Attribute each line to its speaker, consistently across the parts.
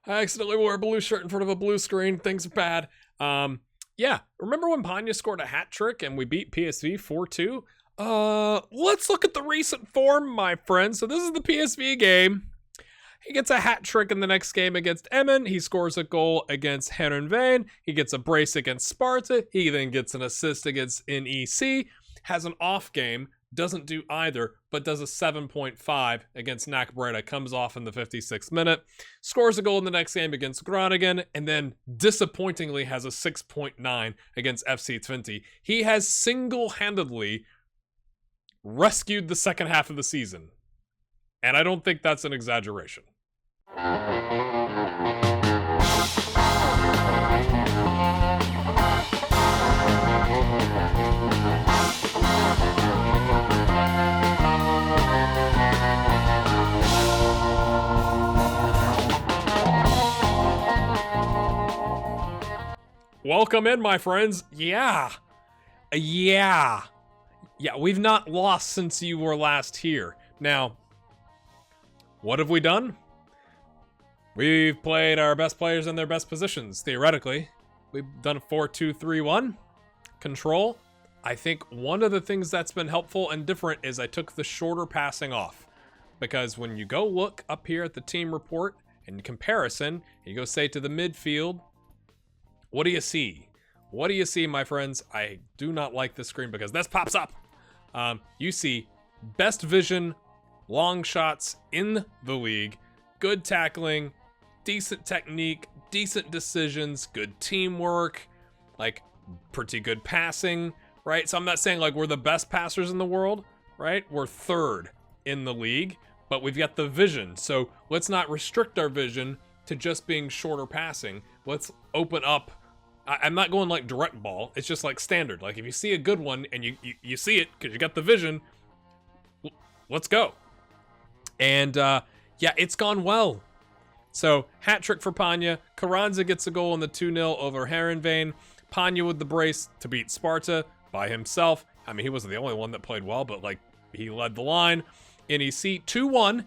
Speaker 1: I accidentally wore a blue shirt in front of a blue screen. Things are bad. Yeah, remember when PANYA scored a hat trick and we beat PSV 4-2? Let's look at the recent form, my friend. So this is the PSV game. He gets a hat trick in the next game against Emmen. He scores a goal against Heerenveen. He gets a brace against Sparta. He then gets an assist against NEC. Has an off game. Doesn't do either, but does a 7.5 against NAC Breda. Comes off in the 56th minute. Scores a goal in the next game against Groningen. And then disappointingly has a 6.9 against FC Twente. He has single-handedly rescued the second half of the season. And I don't think that's an exaggeration. Welcome in, my friends. Yeah, we've not lost since you were last here. Now, what have we done? We've played our best players in their best positions, theoretically. We've done a 4-2-3-1. Control. I think one of the things that's been helpful and different is I took the shorter passing off. Because when you go look up here at the team report, in comparison, you go say to the midfield, what do you see? What do you see, my friends? I do not like this screen because this pops up. You see best vision, long shots in the league, good tackling, decent technique, decent decisions, good teamwork, like pretty good passing, right? So I'm not saying like we're the best passers in the world, right? We're third in the league, but we've got the vision. So let's not restrict our vision to just being shorter passing. Let's open up. I'm not going like direct ball. It's just like standard. Like if you see a good one and you see it because you got the vision, let's go. And yeah, it's gone well. So hat trick for PANYA. Carranza gets a goal in the 2-0 over Heerenveen. PANYA with the brace to beat Sparta by himself. I mean, he wasn't the only one that played well, but like he led the line. NEC 2-1.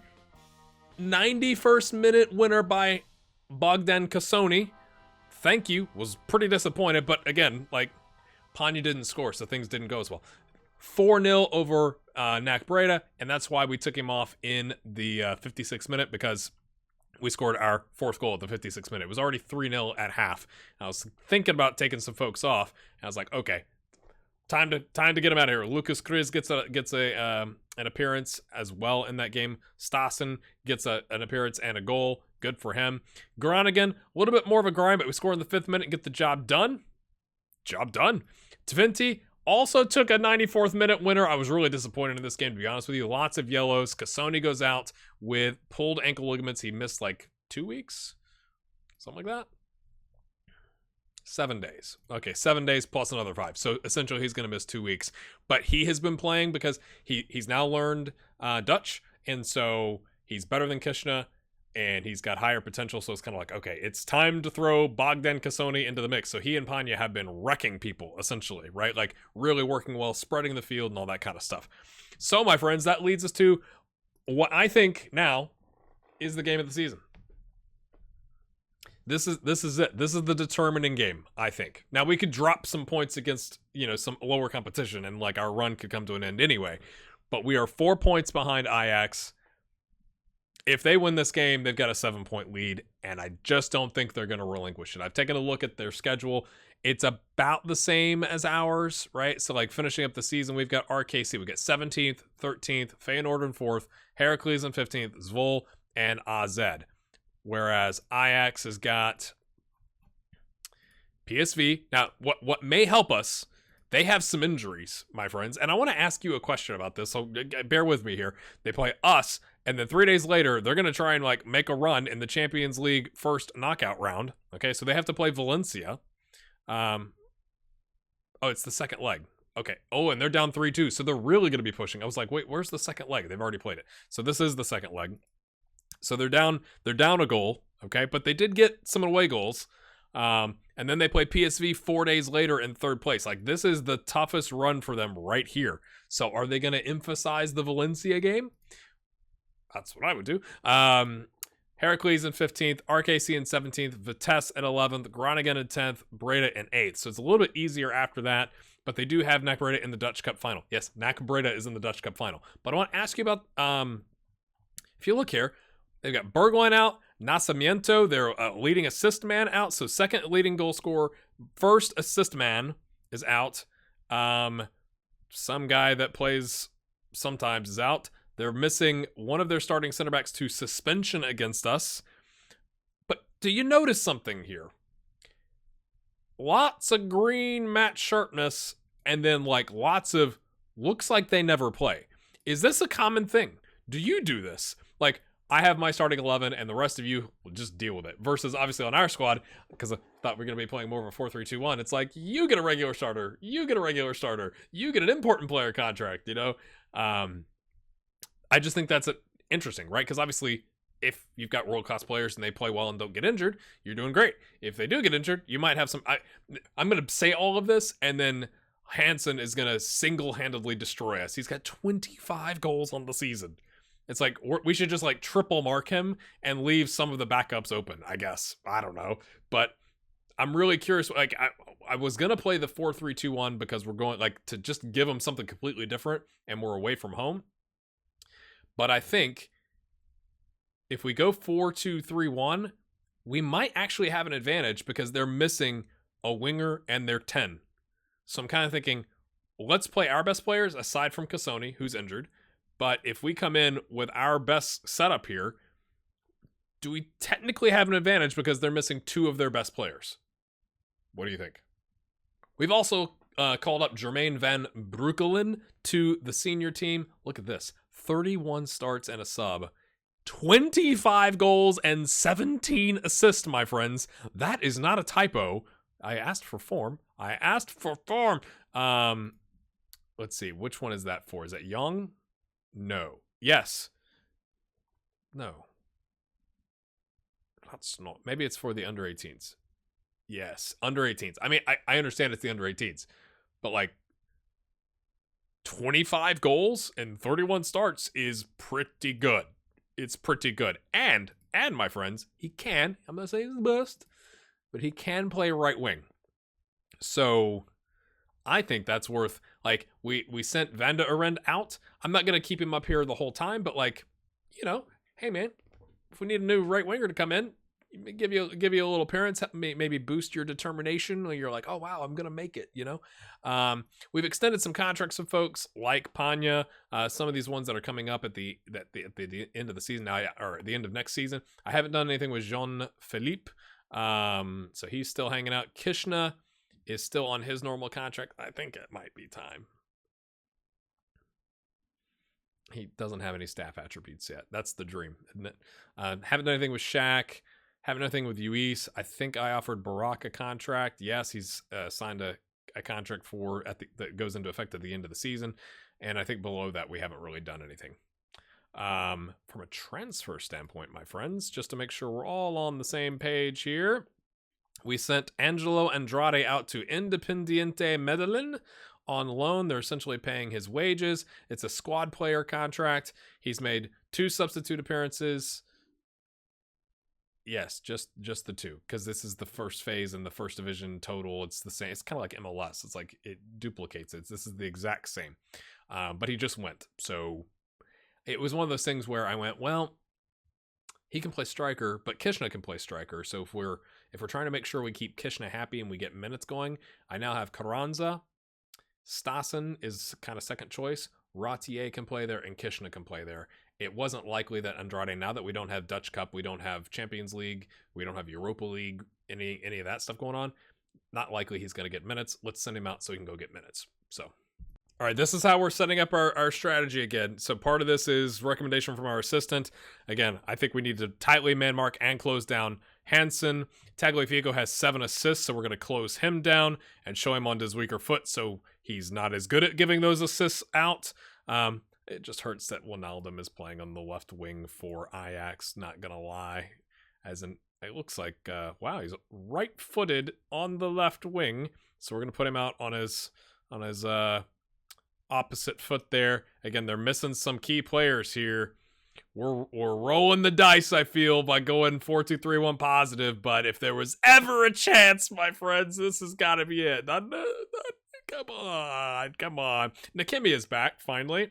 Speaker 1: 91st minute winner by Bogdan Kasoni. Thank you. Was pretty disappointed, but again, like PANYA didn't score, so things didn't go as well. 4-0 over NAC Breda, and that's why we took him off in the 56th minute, because we scored our fourth goal at the 56th minute. It was already 3-0 at half. I was thinking about taking some folks off, and I was like, okay, time to get him out of here. Lucas Kriz gets an appearance as well in that game. Stassen gets an appearance and a goal. Good for him. Groningen, a little bit more of a grind, but we score in the 5th minute and get the job done. Job done. Twente also took a 94th minute winner. I was really disappointed in this game, to be honest with you. Lots of yellows. Kasoni goes out with pulled ankle ligaments. He missed like 2 weeks, something like that. 7 days. Okay, 7 days plus another 5. So essentially he's going to miss 2 weeks. But he has been playing because he's now learned Dutch, and so he's better than Kishna, and he's got higher potential. So it's kind of like, okay, it's time to throw Bogdan Kasoni into the mix. So he and PANYA have been wrecking people, essentially, right? Like really working well, spreading the field and all that kind of stuff. So, my friends, that leads us to what I think now is the game of the season. This is it. This is the determining game, I think. Now, we could drop some points against, some lower competition, and like our run could come to an end anyway. But we are 4 points behind Ajax. If they win this game, they've got a 7-point lead, and I just don't think they're going to relinquish it. I've taken a look at their schedule. It's about the same as ours, right? So, like, finishing up the season, we've got RKC. We get 17th, 13th, Feyenoord in 4th, Heracles in 15th, Zwolle, and AZ. Whereas Ajax has got PSV. Now, what may help us, they have some injuries, my friends. And I want to ask you a question about this, so bear with me here. They play us, and then 3 days later, they're going to try and like make a run in the Champions League first knockout round. Okay, so they have to play Valencia. Oh, it's the second leg. Okay. Oh, and they're down 3-2, so they're really going to be pushing. I was like, wait, where's the second leg? They've already played it. So this is the second leg. So they're down a goal, okay? But they did get some away goals. And then they play PSV 4 days later in third place. Like, this is the toughest run for them right here. So are they going to emphasize the Valencia game? That's what I would do. Heracles in 15th, RKC in 17th, Vitesse at 11th, Groningen in 10th, Breda in 8th. So it's a little bit easier after that, but they do have NAC Breda in the Dutch Cup final. Yes, NAC Breda is in the Dutch Cup final. But I want to ask you about, if you look here, they've got Bergwijn out, Nascimento, their leading assist man, out. So second leading goal scorer, first assist man is out. Some guy that plays sometimes is out. They're missing one of their starting center backs to suspension against us. But do you notice something here? Lots of green match sharpness, and then like lots of looks like they never play. Is this a common thing? Do you do this? Like, I have my starting 11 and the rest of you will just deal with it. Versus obviously on our squad, because I thought we were going to be playing more of a 4-3-2-1. It's like, you get a regular starter, you get a regular starter, you get an important player contract, you know? I just think that's interesting, right? Because obviously, if you've got world-class players and they play well and don't get injured, you're doing great. If they do get injured, you might have some... I'm going to say all of this, and then Hansen is going to single-handedly destroy us. He's got 25 goals on the season. It's like, we should just like triple mark him and leave some of the backups open, I guess. I don't know. But I'm really curious. Like, I was going to play the 4-3-2-1 because we're going like to just give them something completely different and we're away from home. But I think if we go 4-2-3-1, we might actually have an advantage because they're missing a winger and they're 10. So I'm kind of thinking, let's play our best players aside from Cassoni, who's injured. But if we come in with our best setup here, do we technically have an advantage because they're missing two of their best players? What do you think? We've also called up Jermaine van Breukelen to the senior team. Look at this. 31 starts and a sub. 25 goals and 17 assists, my friends. That is not a typo. I asked for form. Let's see. Which one is that for? Is that Young? No. Yes. No. That's not. Maybe it's for the under 18s. Yes. Under 18s. I mean, I understand it's the under 18s. But like 25 goals and 31 starts is pretty good. It's pretty good. And my friends, he can, I'm not saying he's the best, but he can play right wing. So I think that's worth, like, we sent Van de Arend out. I'm not going to keep him up here the whole time, but like, you know, hey man, if we need a new right winger to come in, give you a little appearance, maybe boost your determination when you're like, oh wow, I'm gonna make it, you know. We've extended some contracts of folks like PANYA, some of these ones that are coming up at the end of the season now, or the end of next season. I haven't done anything with Jean-Philippe, so he's still hanging out. Kishna is still on his normal contract. I think it might be time. He doesn't have any staff attributes yet. That's the dream, isn't it? Haven't done anything with Shaq. Haven't done anything with Luis. I think I offered Barak a contract. Yes, he's signed a contract for that goes into effect at the end of the season. And I think below that, we haven't really done anything. From a transfer standpoint, my friends, just to make sure we're all on the same page here, we sent Angelo Andrade out to Independiente Medellin on loan. They're essentially paying his wages. It's a squad player contract. He's made 2 substitute appearances. Yes, just the 2, because this is the first phase in the first division total. It's the same. It's kind of like MLS. It's like it duplicates it. This is the exact same. But he just went. So it was one of those things where I went, well, he can play striker, but Kishna can play striker. So if we're trying to make sure we keep Kishna happy and we get minutes going, I now have Carranza. Stassen is kind of second choice. Ratier can play there, and Kishna can play there. It wasn't likely that Andrade, now that we don't have Dutch Cup, we don't have Champions League, we don't have Europa League, any of that stuff going on, not likely he's going to get minutes. Let's send him out so he can go get minutes. So, all right, this is how we're setting up our strategy again. So part of this is recommendation from our assistant. Again, I think we need to tightly man mark and close down Hansen. Tagliafico has 7 assists, so we're going to close him down and show him on his weaker foot so he's not as good at giving those assists out. It just hurts that Wijnaldum is playing on the left wing for Ajax, not gonna lie. It looks like, wow, he's right-footed on the left wing, so we're gonna put him out on his opposite foot there. Again, they're missing some key players here. we're rolling the dice, I feel, by going 4-2-3-1 positive. But if there was ever a chance, my friends, this has got to be it. Come on. Nakimi is back finally.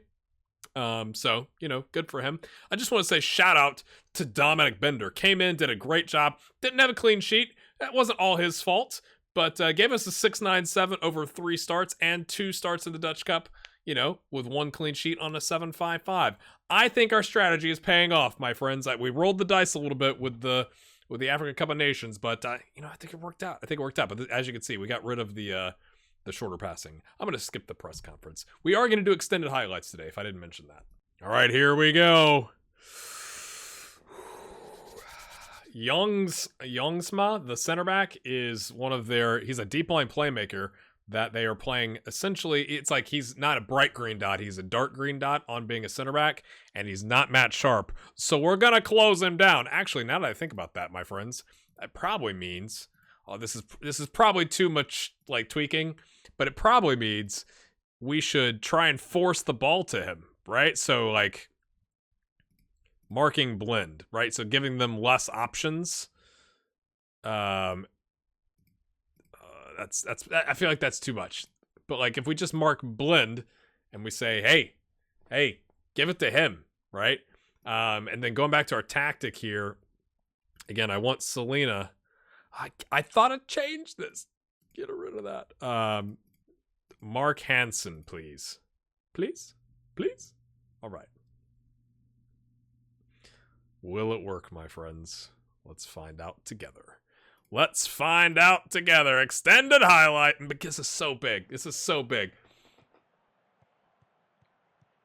Speaker 1: So, good for him. I just want to say shout out to Dominic Bender. Came in, did a great job. Didn't have a clean sheet. That wasn't all his fault, but gave us a 6-9-7 over 3 starts and 2 starts in the Dutch Cup, with 1 clean sheet on a 7-5-5. I think our strategy is paying off, my friends. We rolled the dice a little bit with the African Cup of Nations, but I think it worked out. But as you can see, we got rid of the shorter passing. I'm going to skip the press conference. We are going to do extended highlights today, if I didn't mention that. All right, here we go. Youngsma, the center back, is he's a deep line playmaker that they are playing. Essentially, it's like he's not a bright green dot, he's a dark green dot on being a center back, and he's not Matt Sharp. So we're going to close him down. Actually, now that I think about that, my friends, that probably means, this is probably too much like tweaking, but it probably means we should try and force the ball to him, right? So like marking blend, right? So giving them less options. I feel like that's too much. But like if we just mark blend and we say, hey, give it to him, right? And then going back to our tactic here, again, I want Selena. I thought I'd change this. Get rid of that. Mark Hansen, please. Please? All right. Will it work, my friends? Let's find out together. Extended highlight. And because this is so big.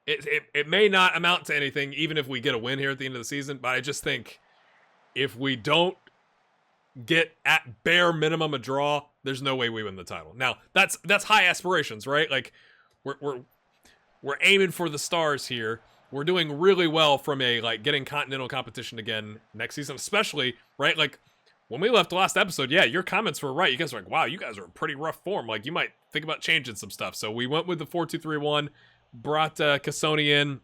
Speaker 1: It may not amount to anything, even if we get a win here at the end of the season. But I just think if we don't get at bare minimum a draw, there's no way we win the title. Now, that's high aspirations, right? Like we're aiming for the stars here. We're doing really well from getting continental competition again next season, especially, right? Like when we left the last episode, yeah, your comments were right. You guys were like, wow, you guys are in pretty rough form. Like you might think about changing some stuff. So we went with the 4-2-3-1, brought Cassoni in,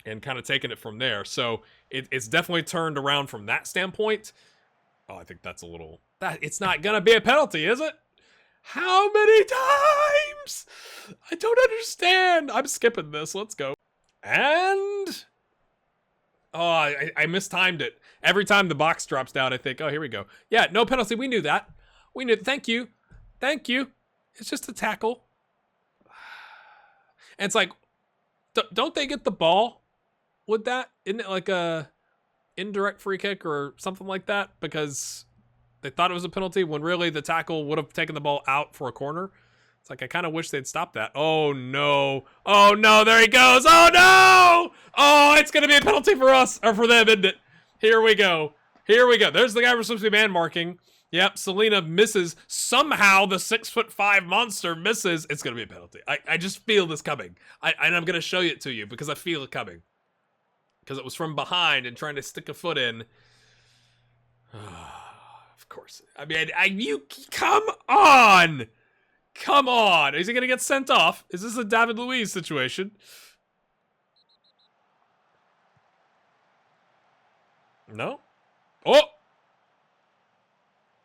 Speaker 1: and kind of taking it from there. So it's definitely turned around from that standpoint. Oh, I think that's it's not going to be a penalty, is it? How many times? I don't understand. I'm skipping this. Let's go. And I mistimed it. Every time the box drops down, I think, oh, here we go. Yeah, no penalty. We knew that. Thank you. It's just a tackle. And it's like, don't they get the ball with that? Isn't it like a indirect free kick or something like that? Because they thought it was a penalty when really the tackle would have taken the ball out for a corner. It's like, I kind of wish they'd stop that. Oh, no. There he goes. Oh, no. Oh, it's going to be a penalty for us, or for them, isn't it? Here we go. There's the guy we're supposed to be man marking. Yep, Selena misses. Somehow the 6'5" monster misses. It's going to be a penalty. I just feel this coming. And I'm going to show it to you because I feel it coming. Because it was from behind and trying to stick a foot in. Of course. I mean, you come on. Come on. Is he going to get sent off? Is this a David Luiz situation? No? Oh!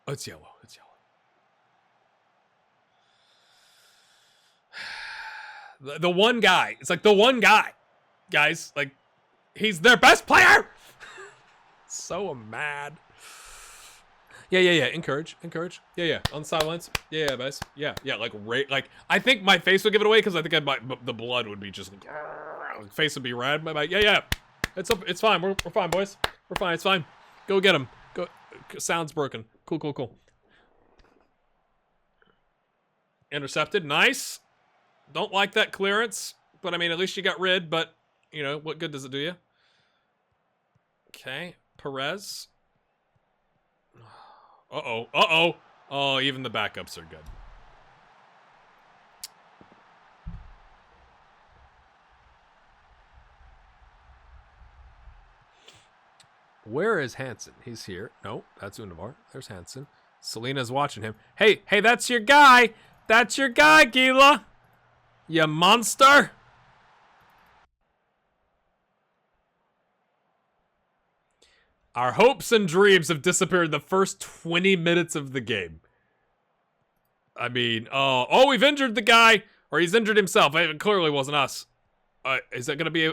Speaker 1: Oh, it's yellow. The one guy. It's like the one guy. Guys, like, he's their best player! So mad. Yeah. Encourage. Yeah. On the sidelines. Yeah, guys. Yeah. Like, I think my face would give it away because I think the blood would be just, face would be red. Yeah. It's fine. We're fine, boys. We're fine. It's fine. Go get him. Go. Sound's broken. Cool. Intercepted. Nice. Don't like that clearance, but I mean, at least you got rid. But what good does it do you? Okay, Perez. Uh-oh. Oh, even the backups are good. Where is Hansen? He's here. No, that's Univar. There's Hansen. Selena's watching him. Hey, that's your guy. That's your guy, Gila. You monster. Our hopes and dreams have disappeared the first 20 minutes of the game. I mean, oh, we've injured the guy, or he's injured himself. It clearly wasn't us. Is that gonna be a...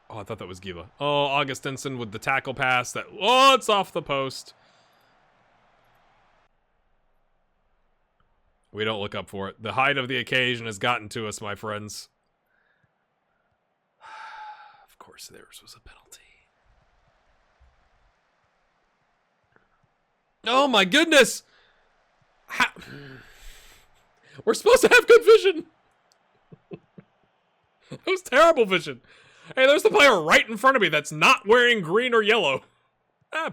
Speaker 1: Oh, I thought that was Gila. Oh, Augustinson with the tackle pass that... Oh, it's off the post. We don't look up for it. The height of the occasion has gotten to us, my friends. Of course, theirs was a penalty. Oh my goodness! We're supposed to have good vision! That was terrible vision. Hey, there's the player right in front of me that's not wearing green or yellow.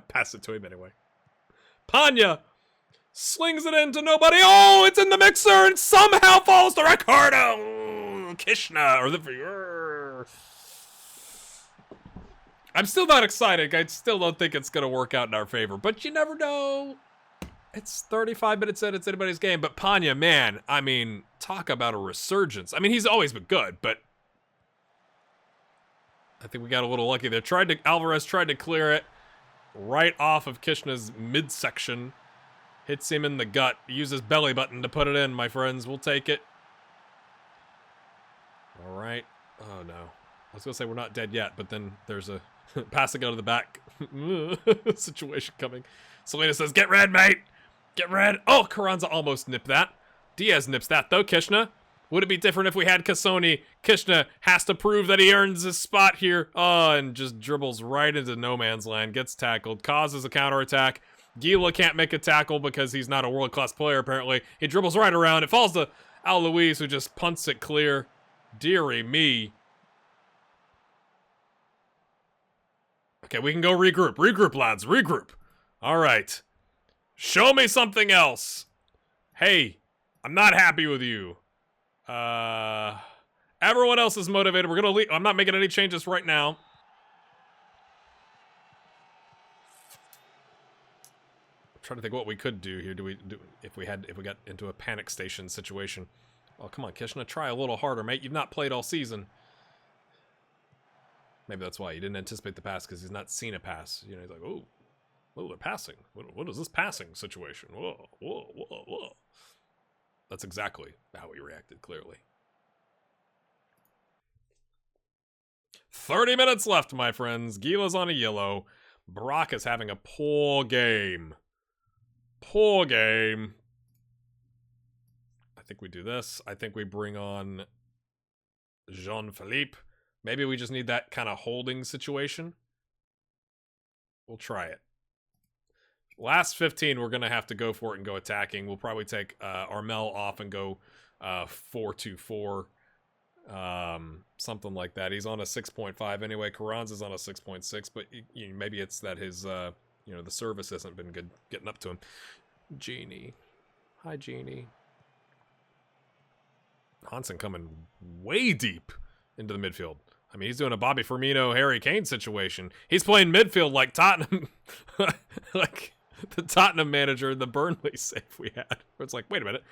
Speaker 1: Pass it to him anyway. PANYA slings it into nobody. Oh, it's in the mixer and somehow falls to Ricardo Kishna. I'm still not excited. I still don't think it's going to work out in our favor, but you never know. It's 35 minutes in. It's anybody's game. But PANYA, man, I mean, talk about a resurgence. I mean, he's always been good, but I think we got a little lucky there. Alvarez tried to clear it right off of Kishna's midsection. Hits him in the gut. Uses belly button to put it in, my friends. We'll take it. All right. Oh, no. I was going to say we're not dead yet, but then there's a passing out of the back situation coming. Selena says, get red, mate. Get red. Oh, Carranza almost nipped that. Diaz nips that, though. Kishna. Would it be different if we had Cassoni? Kishna has to prove that he earns his spot here. Oh, and just dribbles right into no man's land. Gets tackled. Causes a counterattack. Gila can't make a tackle because he's not a world-class player, apparently. He dribbles right around. It falls to Al Luis, who just punts it clear. Dearie me. Okay, we can go regroup. Regroup, lads. Regroup. All right. Show me something else. Hey, I'm not happy with you. Everyone else is motivated. We're gonna leave. I'm not making any changes right now. I'm trying to think what we could do here. If we got into a panic station situation? Oh, come on, Kishna, try a little harder, mate. You've not played all season. Maybe that's why he didn't anticipate the pass, because he's not seen a pass. You know, he's like, oh, they're passing. What is this passing situation? Whoa. That's exactly how he reacted, clearly. 30 minutes left, my friends. Gila's on a yellow. Brock is having a poor game. Poor game. I think we do this. I think we bring on Jean-Philippe. Maybe we just need that kind of holding situation. We'll try it. Last 15, we're going to have to go for it and go attacking. We'll probably take Armel off and go 4-2-4. Something like that. He's on a 6.5 anyway. Carranza's on a 6.6, but maybe it's that his, the service hasn't been good getting up to him. Genie. Hi, Genie. Hansen coming way deep into the midfield. I mean, he's doing a Bobby Firmino, Harry Kane situation. He's playing midfield like Tottenham. Like the Tottenham manager in the Burnley save we had. Where it's like, wait a minute.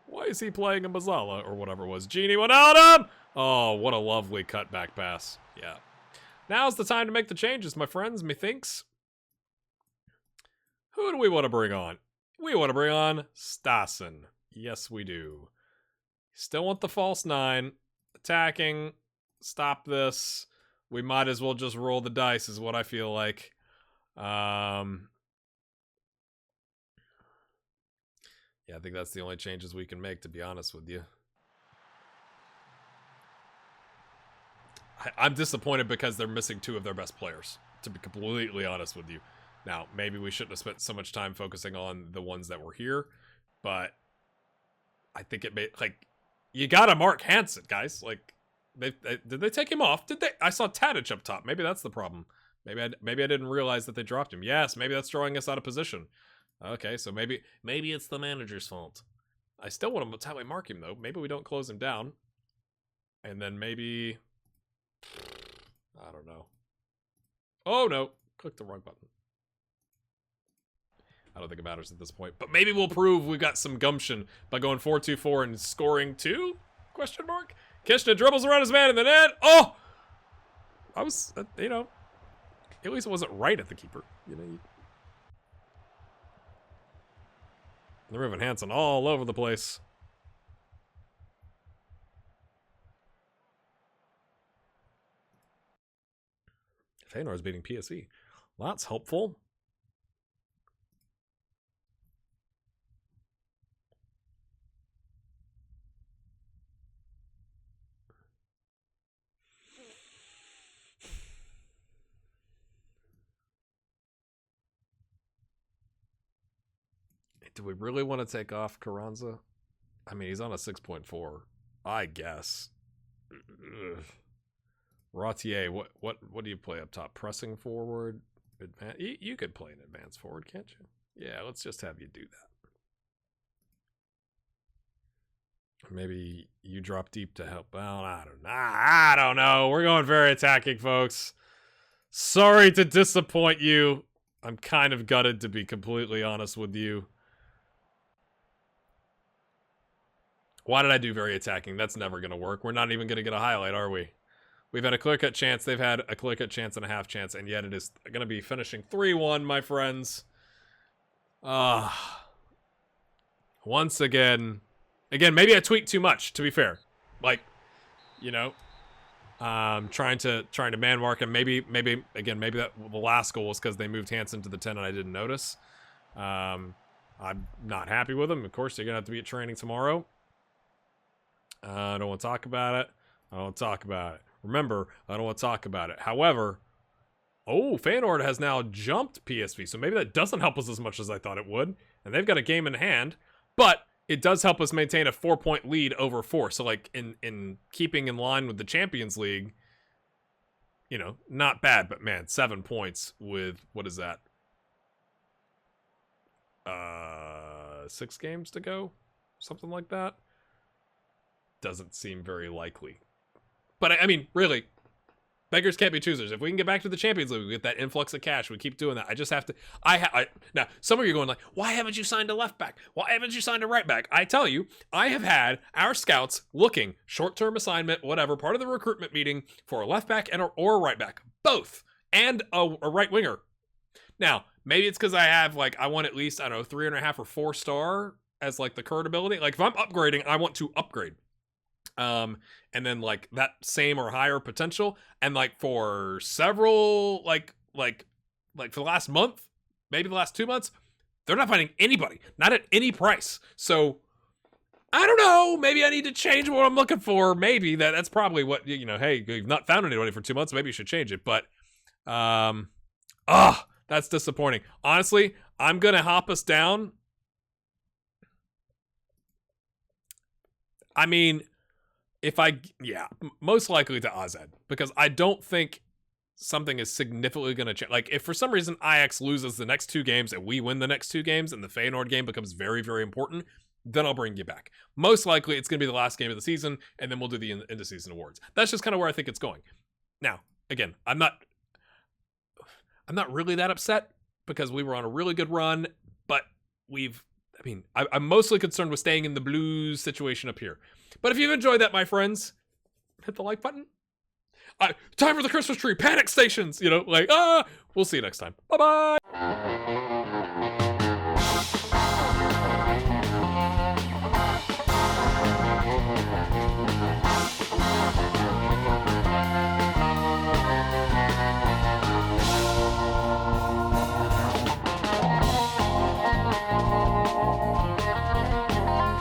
Speaker 1: Why is he playing a Mazzala or whatever it was? Genie went on him! Oh, what a lovely cutback pass. Yeah. Now's the time to make the changes, my friends, methinks. Who do we want to bring on? We want to bring on Stassen. Yes, we do. Still want the false 9. Attacking. Stop this. We might as well just roll the dice is what I feel like. Yeah, I think that's the only changes we can make, to be honest with you. I'm disappointed because they're missing 2 of their best players, to be completely honest with you. Now, maybe we shouldn't have spent so much time focusing on the ones that were here, but I think it made, like, you gotta mark Hansen, guys. Like, did they take him off? Did they? I saw Tadic up top. Maybe that's the problem. Maybe I didn't realize that they dropped him. Yes, maybe that's drawing us out of position. Okay, so maybe it's the manager's fault. I still want to tell mark him, though. Maybe we don't close him down. And then maybe... I don't know. Oh, no. Click the wrong button. I don't think it matters at this point. But maybe we'll prove we've got some gumption by going 4-2-4 and scoring 2? Question mark? Kishna dribbles around his man in the net. Oh! I was, At least it wasn't right at the keeper. You know, they're moving Hansen all over the place. Feyenoord's beating PSV. Well, that's helpful. Do we really want to take off Carranza? I mean, he's on a 6.4. I guess. Ugh. Ratier, what do you play up top? Pressing forward? You could play an advanced forward, can't you? Yeah, let's just have you do that. Maybe you drop deep to help. Well, I don't know. We're going very attacking, folks. Sorry to disappoint you. I'm kind of gutted, to be completely honest with you. Why did I do very attacking? That's never going to work. We're not even going to get a highlight, are we? We've had a clear-cut chance. They've had a clear-cut chance and a half chance, and yet it is going to be finishing 3-1, my friends. Once again, maybe I tweaked too much, to be fair. Like, you know, trying to man mark him. Maybe that the last goal was because they moved Hansen to the 10 and I didn't notice. I'm not happy with him. Of course, you're going to have to be at training tomorrow. I don't want to talk about it. Remember, I don't want to talk about it. However, Feyenoord has now jumped PSV, so maybe that doesn't help us as much as I thought it would. And they've got a game in hand, but it does help us maintain a 4-point lead over 4. So, like, in keeping in line with the Champions League, you know, not bad, but man, 7 points with, what is that? 6 games to go? Something like that? Doesn't seem very likely. But I mean, really, beggars can't be choosers. If we can get back to the Champions League, we get that influx of cash. We keep doing that. I just have to. Now, some of you are going like, why haven't you signed a left back? Why haven't you signed a right back? I tell you, I have had our scouts looking, short-term assignment, whatever, part of the recruitment meeting for a left back or a right back, both, and a right winger. Now, maybe it's because I want at least, I don't know, 3.5 or 4 star as like the current ability. Like if I'm upgrading, I want to upgrade. And then like that same or higher potential, and like for several like for the last month, maybe the last 2 months, they're not finding anybody, not at any price. So I don't know, maybe I need to change what I'm looking for. Maybe that's probably what, you know, hey, you've not found anybody for 2 months, maybe you should change it. But that's disappointing. Honestly, I'm gonna hop us down. I mean, most likely to AZ, because I don't think something is significantly going to change. Like, if for some reason Ajax loses the next 2 games and we win the next 2 games and the Feyenoord game becomes very, very important, then I'll bring you back. Most likely, it's going to be the last game of the season, and then we'll do the end-of-season awards. That's just kind of where I think it's going. Now, again, I'm not really that upset, because we were on a really good run, but I'm mostly concerned with staying in the Blues situation up here. But if you've enjoyed that, my friends, hit the like button. Time for the Christmas tree, panic stations, you know, like, we'll see you next time. Bye-bye.